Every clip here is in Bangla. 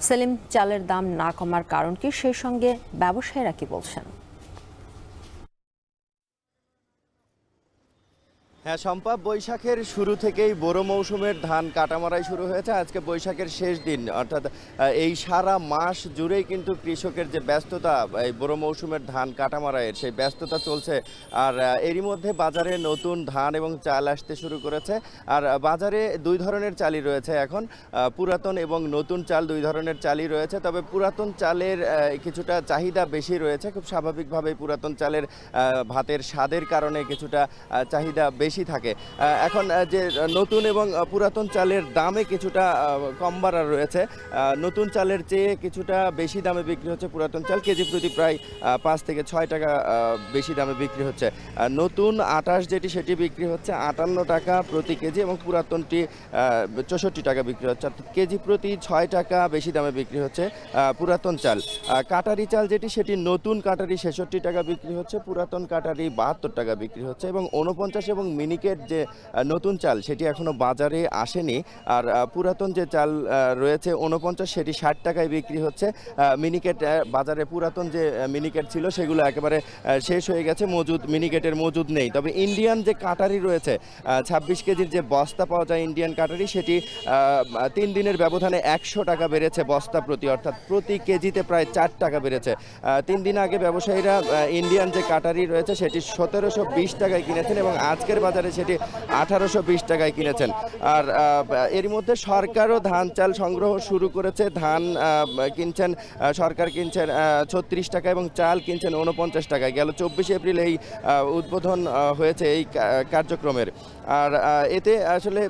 সেলিম, চালের দাম না কমার কারণ কি, সেই সঙ্গে ব্যবসায়ীরা কি বলছেন? হ্যাঁ শম্পা, বৈশাখের শুরু থেকেই বোরো মৌসুমের ধান কাটামারাই শুরু হয়েছে। আজকে বৈশাখের শেষ দিন, অর্থাৎ এই সারা মাস জুড়েই কিন্তু কৃষকের যে ব্যস্ততা, এই বোরো মৌসুমের ধান কাটামারাইয়ের সেই ব্যস্ততা চলছে। আর এরই মধ্যে বাজারে নতুন ধান এবং চাল আসতে শুরু করেছে। আর বাজারে দুই ধরনের চালই রয়েছে এখন, পুরাতন এবং নতুন চাল দুই ধরনের চালই রয়েছে। তবে পুরাতন চালের কিছুটা চাহিদা বেশি রয়েছে। খুব স্বাভাবিকভাবেই পুরাতন চালের ভাতের স্বাদের কারণে কিছুটা চাহিদা বেশি থাকে। এখন যে নতুন এবং পুরাতন চালের দামে কিছুটা কম বাড়া রয়েছে। নতুন চালের চেয়ে কিছুটা বেশি দামে বিক্রি হচ্ছে পুরাতন চাল, কেজি প্রতি প্রায় 5 থেকে 6 টাকা বেশি দামে বিক্রি হচ্ছে। নতুন 28 যেটি সেটি বিক্রি হচ্ছে 58 টাকা প্রতি কেজি এবং পুরাতনটি 64 টাকা বিক্রি হচ্ছে, অর্থাৎ কেজি প্রতি 6 টাকা বেশি দামে বিক্রি হচ্ছে পুরাতন চাল। কাটারি চাল যেটি সেটি নতুন কাটারি 66 টাকা বিক্রি হচ্ছে, পুরাতন কাটারি 72 টাকা বিক্রি হচ্ছে এবং 49 এবং মিনিকেট যে নতুন চাল সেটি এখনো বাজারে আসেনি। আর পুরাতন যে চাল রয়েছে 49 সেটি 60 টাকায় বিক্রি হচ্ছে। মিনিকেট বাজারে পুরাতন যে মিনিকেট ছিল সেগুলো একেবারে শেষ হয়ে গেছে, মিনিকেটের মজুদ নেই। তবে ইন্ডিয়ান যে কাটারি রয়েছে, 26 কেজির যে বস্তা পাওয়া যায় ইন্ডিয়ান কাটারি, সেটি 3 দিনের ব্যবধানে 100 টাকা বেড়েছে বস্তা প্রতি, অর্থাৎ প্রতি কেজিতে প্রায় 4 টাকা বেড়েছে। 3 দিন আগে ব্যবসায়ীরা ইন্ডিয়ান যে কাটারি রয়েছে সেটি 1720 টাকায় কিনেছেন এবং আজকের বাজারে সেটি 1820 টাকায় কিনেছেন। আর এর মধ্যে সরকারও ধান চাল সংগ্রহ শুরু করেছে। ধান কিনছেন সরকার, কিনছেন 36 টাকা এবং চাল কিনছেন 49 টাকায়। গেল 24 এপ্রিল এই উদ্বোধন হয়েছে এই কার্যক্রমের। আর এতে আসলে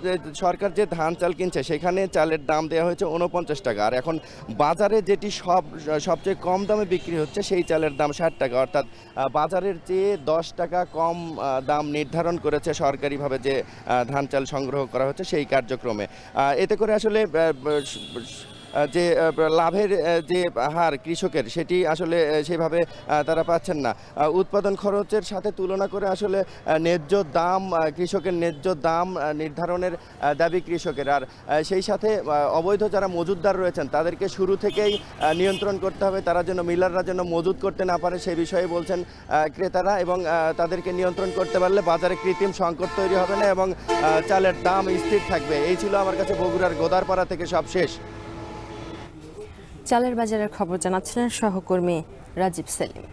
সরকার যে ধান চাল কিনছে সেখানে চালের দাম দেওয়া হয়েছে 49 টাকা। আর এখন বাজারে যেটি সবচেয়ে কম দামে বিক্রি হচ্ছে সেই চালের দাম 60 টাকা, অর্থাৎ বাজারের চেয়ে 10 টাকা কম দাম নির্ধারণ করেছে সরকারিভাবে যে ধান চাল সংগ্রহ করা হচ্ছে সেই কার্যক্রমে। এতে করে আসলে যে লাভের যে হার কৃষকের সেটি আসলে সেভাবে তারা পাচ্ছেন না। উৎপাদন খরচের সাথে তুলনা করে আসলে ন্যায্য দাম, কৃষকের ন্যায্য দাম নির্ধারণের দাবি কৃষকের। আর সেই সাথে অবৈধ যারা মজুতদার রয়েছেন তাদেরকে শুরু থেকেই নিয়ন্ত্রণ করতে হবে, তারা যেন মিলাররা যেন মজুত করতে না পারে সে বিষয়ে বলছেন ক্রেতারা। এবং তাদেরকে নিয়ন্ত্রণ করতে পারলে বাজারে কৃত্রিম সংকট তৈরি হবে না এবং চালের দাম স্থির থাকবে। এই ছিল আমার কাছে বগুড়ার গোদারপাড়া থেকে সব শেষ। চালের বাজারের খবর জানাচ্ছিলেন সহকর্মী রাজীব সেলিম।